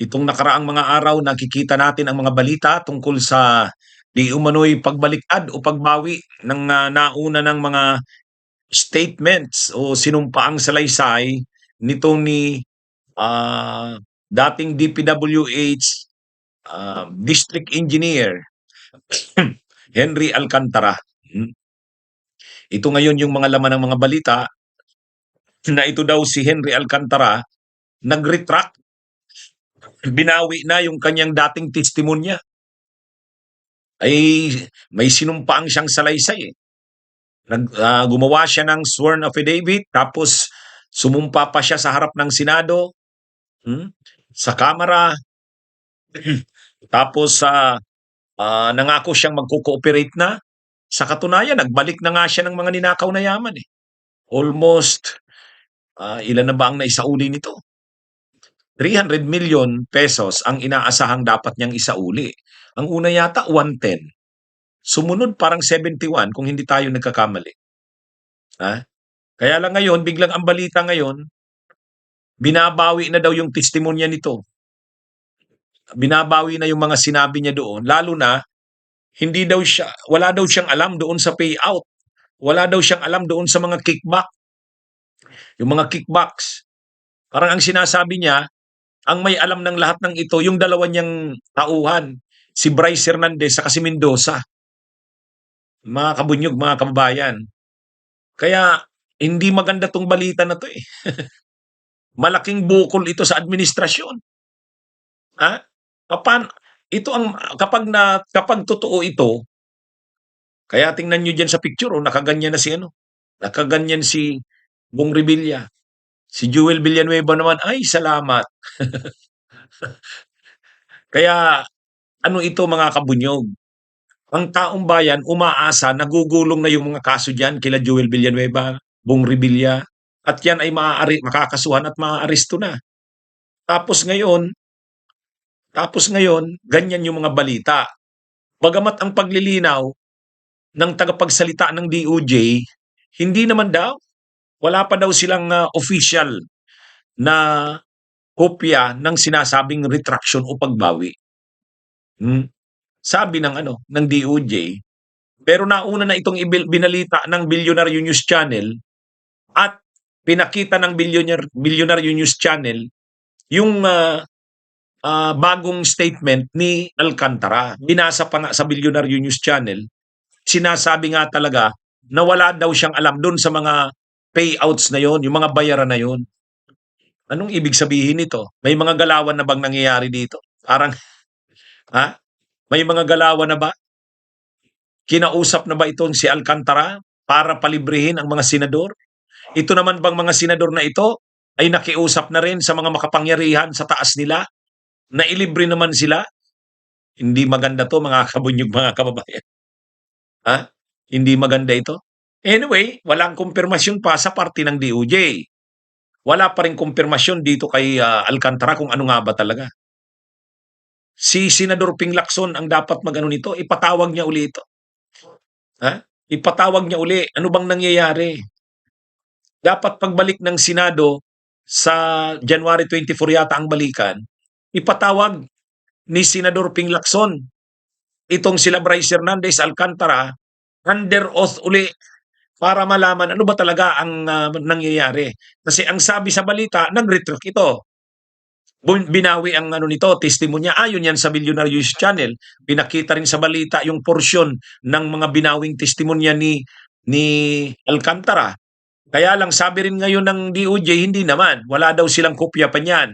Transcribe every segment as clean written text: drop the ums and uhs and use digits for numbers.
Itong nakaraang mga araw nakikita natin ang mga balita tungkol sa di umano'y pagbaliktad o pagbawi ng, nauna ng mga statements o sinumpaang salaysay nitong dating DPWH, District Engineer Henry Alcantara. Ito ngayon yung mga laman ng mga balita na ito daw si Henry Alcantara nag-retract, binawi na yung kanyang dating testimonya. Ay may sinumpaang siyang salaysay, eh. Gumawa siya ng sworn affidavit tapos sumumpa pa siya sa harap ng Senado, sa Kamara. Tapos nangako siyang magko-cooperate na. Sa katunayan, nagbalik na nga siya ng mga ninakaw na yaman, eh. Almost, ilan na ba ang naisauli nito? 300 million pesos ang inaasahang dapat niyang isauli. Ang una yata 110. Sumunod parang 71 kung hindi tayo nagkakamali. Kaya lang ngayon, biglang ang balita ngayon, binabawi na daw yung testimonya nito. Binabawi na yung mga sinabi niya doon, lalo na wala daw siyang alam doon sa payout. Wala daw siyang alam doon sa mga kickback. Yung mga kickbacks. Parang ang sinasabi niya, ang may alam ng lahat ng ito, yung dalawa niyang tauhan, si Bryce Hernandez sa si Mendoza. Mga kabunyog, mga kababayan. Kaya hindi maganda tong balita na to, eh. Malaking bukol ito sa administrasyon. Kapag totoo ito, kaya tingnan niyo diyan sa picture, nakaganyan na si nakaganyan si Bong Revilla. Si Jewel Villanueva naman, ay salamat. Kaya ito mga kabunyog, ang taong bayan umaasa, nagugulong na yung mga kaso diyan kila Jewel Villanueva, Bong Revilla, at yan ay makakasuhan at maaaresto na. Tapos ngayon, ganyan yung mga balita. Bagamat ang paglilinaw ng tagapagsalita ng DOJ, hindi naman daw, wala pa daw silang official na kopya ng sinasabing retraction o pagbawi. Sabi ng DOJ, pero nauna na itong binalita ng Bilyonaryo News Channel at pinakita ng Bilyonaryo News Channel yung bagong statement ni Alcantara. Binasa pa nga sa Bilyonaryo News Channel, sinasabi nga talaga na wala daw siyang alam doon sa mga payouts na yon, yung mga bayaran na yon. Anong ibig sabihin nito? May mga galawan na bang nangyayari dito? Parang, may mga galawan na ba? Kinausap na ba itong si Alcantara para palibrehin ang mga senador? Ito naman bang mga senador na ito ay nakiusap na rin sa mga makapangyarihan sa taas nila na ilibre naman sila? Hindi maganda to mga kabunyog, mga kababayan. Hindi maganda ito. Anyway, walang kumpirmasyon pa sa parte ng DOJ. Wala pa rin kumpirmasyon dito kay Alcantara kung ano nga ba talaga. Si Senador Ping Lacson ang dapat mag-ano nito, ipatawag niya uli ito. Ipatawag niya uli, ano bang nangyayari? Dapat pagbalik ng Senado sa January 24 yata ang balikan, ipatawag ni Senador Ping Lacson itong sila Bryce Hernandez, Alcantara, under oath uli para malaman ano ba talaga ang nangyayari. Kasi ang sabi sa balita, nag-retract ito. Binawi ang testimonya. Ayon yan sa Billionaire News Channel. Pinakita rin sa balita yung porsyon ng mga binawing testimonya ni Alcantara. Kaya lang sabi rin ngayon ng DOJ, hindi naman. Wala daw silang kopya pa niyan.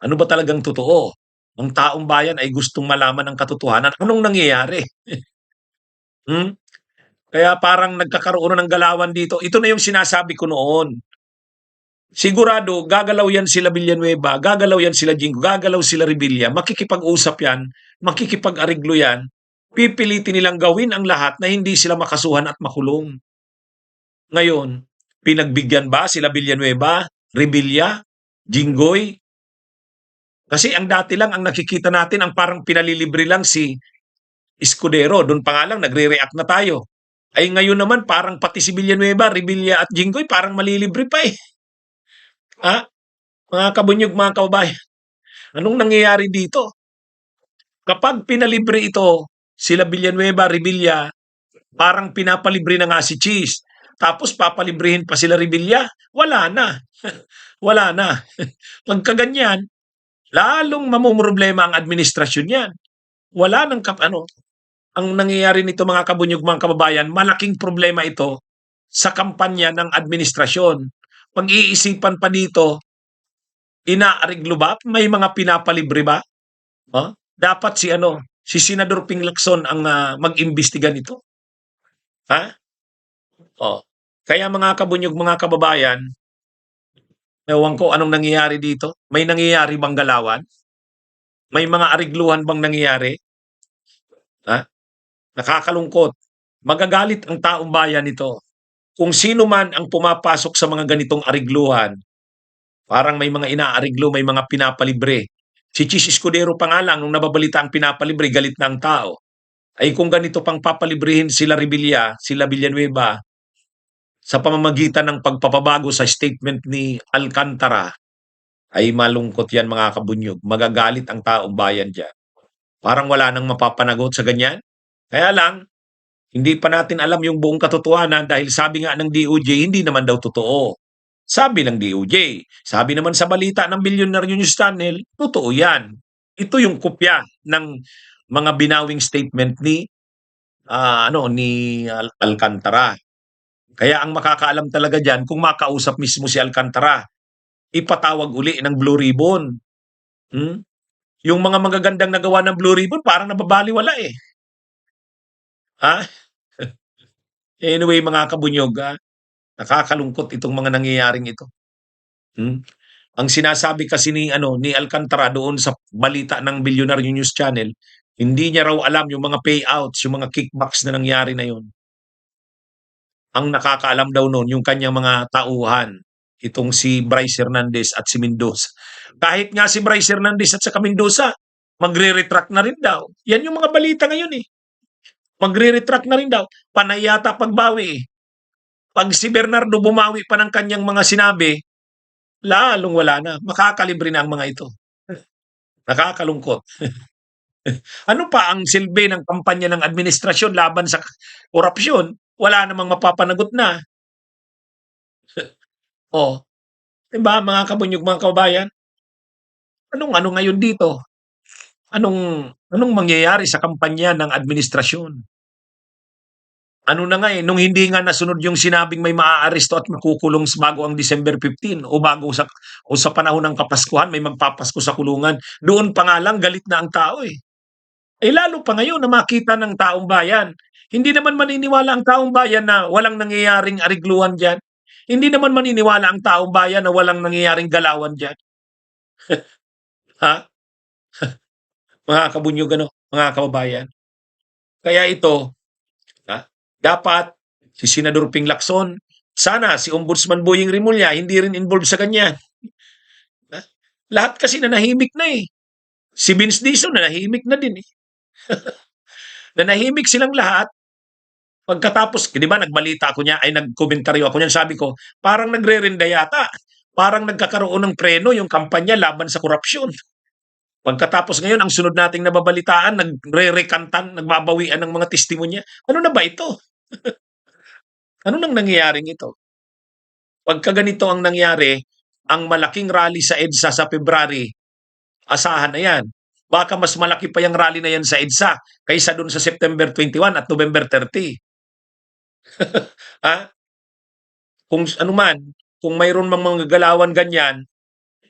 Ano ba talagang totoo? Ang taong bayan ay gustong malaman ang katotohanan. Anong nangyayari? Kaya parang nagkakaroon ng galawan dito. Ito na yung sinasabi ko noon. Sigurado, gagalaw yan sila Villanueva, gagalaw yan sila Jingo, gagalaw sila Revilla, makikipag-usap yan, makikipag-ariglo yan, pipilitin nilang gawin ang lahat na hindi sila makasuhan at makulong. Ngayon, pinagbigyan ba sila Villanueva, Revilla, Jinggoy? Kasi ang dati lang, ang nakikita natin, ang parang pinalilibre lang si Escudero, doon pa nga lang, nagre-react na tayo. Ay ngayon naman, parang pati si Villanueva, Revilla at Jinggoy, parang malilibre pa eh. Mga kabunyog, mga kababayan. Anong nangyayari dito? Kapag pinalibre ito, sila Villanueva, Revilla, parang pinapalibre na nga si Cheese. Tapos papalibrihin pa sila Revilla, wala na. Wala na. Pagka ganyan, lalong mamumroblema ang administrasyon yan. Wala nang ang nangyayari nito mga kabunyog, mga kababayan, malaking problema ito sa kampanya ng administrasyon. Pag-iisipan pa dito, inaariglo ba? May mga pinapalibre ba? Oh, dapat si Senador Ping Lacson ang mag-imbestiga nito. Ha? Oh. Kaya mga kabunyog, mga kababayan, ewan ko anong nangyayari dito. May nangyayari bang galawan? May mga arigluhan bang nangyayari? Ha? Nakakalungkot. Magagalit ang taong bayan nito. Kung sino man ang pumapasok sa mga ganitong arigluhan, parang may mga inaariglo, may mga pinapalibre. Si Chis Escudero pa nga lang, nung nababalita ang pinapalibre, galit na ang tao. Ay kung ganito pang papalibrihin sila Revilla, sila Villanueva, sa pamamagitan ng pagpapabago sa statement ni Alcantara, ay malungkot yan mga kabunyog. Magagalit ang taong bayan dyan. Parang wala nang mapapanagot sa ganyan. Kaya lang, hindi pa natin alam yung buong katotohanan dahil sabi nga ng DOJ, hindi naman daw totoo. Sabi ng DOJ, sabi naman sa balita ng Billionaire News Channel, totoo yan. Ito yung kopya ng mga binawing statement ni Alcantara. Kaya ang makakaalam talaga diyan kung makausap mismo si Alcantara, ipatawag uli ng Blue Ribbon. Yung mga magagandang nagawa ng Blue Ribbon parang nababaliwala eh. Ha? Anyway mga kabunyog, nakakalungkot itong mga nangyayaring ito. Ang sinasabi kasi ni Alcantara doon sa balita ng Billionaire News Channel, hindi niya raw alam yung mga payouts, yung mga kickbacks na nangyari na yun. Ang nakakaalam daw noon yung kanyang mga tauhan, itong si Bryce Hernandez at si Mendoza. Kahit nga si Bryce Hernandez at saka Mendoza, magre-retract na rin daw. Yan yung mga balita ngayon eh. Magre-retract na rin daw. Panay yata pagbawi eh. Pag si Bernardo bumawi pa ng kanyang mga sinabi, lalong wala na. Makakalibre na ang mga ito. Nakakalungkot. Ano pa ang silbi ng kampanya ng administrasyon laban sa korupsyon? Wala namang mapapanagot na. Oh, 'di ba mga kabunyog, mga kababayan? Anong ano ngayon dito? Anong mangyayari sa kampanya ng administrasyon? Ano na nga eh, nung hindi nga nasunod yung sinabing may maaaresto at makukulong bago ang December 15 o sa panahon ng Kapaskuhan may magpapasko sa kulungan, doon pa nga lang galit na ang tao eh. Eh lalo pa ngayon na makita ng taong bayan. Hindi naman maniniwala ang taong bayan na walang nangyayaring arigluhan diyan. Hindi naman maniniwala ang taong bayan na walang nangyayaring galawan diyan. Ha? Mga kabunyog mga kababayan. Kaya ito, dapat si Senador Ping Lacson, sana si Ombudsman Boying Rimulya hindi rin involved sa ganyan. Lahat kasi nanahimik na eh. Si Vince Dizon nanahimik na din eh. Nanahimik silang lahat. Pagkatapos, di ba nagbalita ako niya, ay nagkomentaryo ako niyan, sabi ko, parang nagre-renda yata. Parang nagkakaroon ng preno yung kampanya laban sa korupsyon. Pagkatapos ngayon, ang sunod nating nababalitaan, nagre-rekantan, nagbabawian ng mga testimonya. Ano na ba ito? Ano nang nangyayaring ito? Pagka ganito ang nangyari, ang malaking rally sa EDSA sa February, asahan na yan. Baka mas malaki pa yung rally na yan sa EDSA kaysa dun sa September 21 at November 30. Ha? Kung ano man, kung mayroon mang mga galawan ganyan,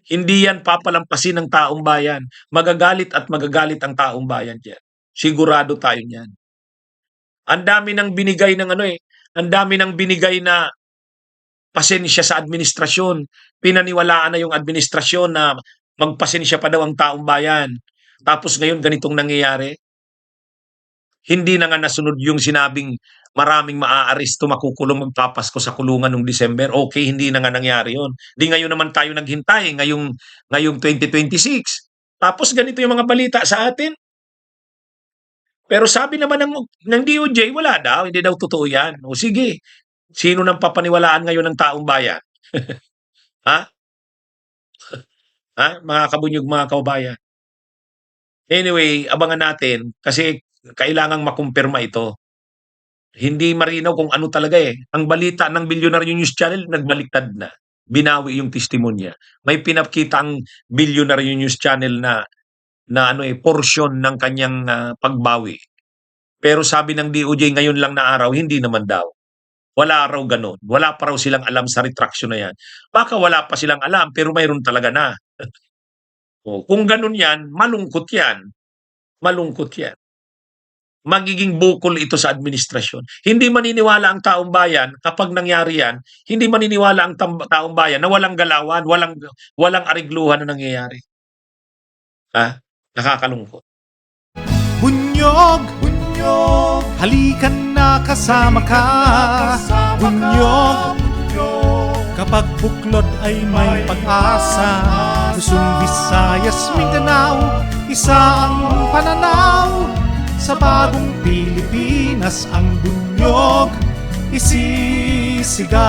hindi yan papalampasin ng taong bayan. Magagalit at magagalit ang taong bayan diyan. Sigurado tayo niyan. Ang dami nang binigay ng ang dami nang binigay na pasensya sa administrasyon. Pinaniwalaan na yung administrasyon na magpasensya pa daw ang taong bayan. Tapos ngayon ganitong nangyayari. Hindi na nga nasunod yung sinabing maraming maaaresto, makukulong, magpapasko sa kulungan nung December. Okay, hindi na nga nangyari yun. Di ngayon naman tayo naghintay, ngayong 2026. Tapos ganito yung mga balita sa atin. Pero sabi naman ng DOJ, wala daw, hindi daw totoo yan. O sige, sino nang papaniwalaan ngayon ng taong bayan? Ha? mga kabunyog, mga kababayan. Anyway, abangan natin kasi kailangang makumpirma ito. Hindi malinaw kung ano talaga, eh. Ang balita ng Bilyonaryo News Channel nagbaliktad na, binawi yung testimonya. May pinakita ang Bilyonaryo News Channel na ano, porsyon ng kanyang, pagbawi. Pero sabi ng DOJ ngayon lang na araw, hindi naman daw. Wala raw gano'n. Wala pa raw silang alam sa retraction na 'yan. Baka wala pa silang alam pero mayroon talaga na. Oh, kung gano'n 'yan, malungkot 'yan, malungkot 'yan. Magiging bukol ito sa administrasyon. Hindi maniniwala ang taong bayan kapag nangyari 'yan, hindi maniniwala ang taong bayan na walang galawan, walang arigluhan na nangyayari. Nakakalungkot. Bunyog, bunyog, halikan na kasama ka. Bunyog, kapag buklod ay may pag-asa. Luzon, Visayas, Mindanao, isa ang pananaw. Sa bagong Pilipinas ang bunyog isisigaw.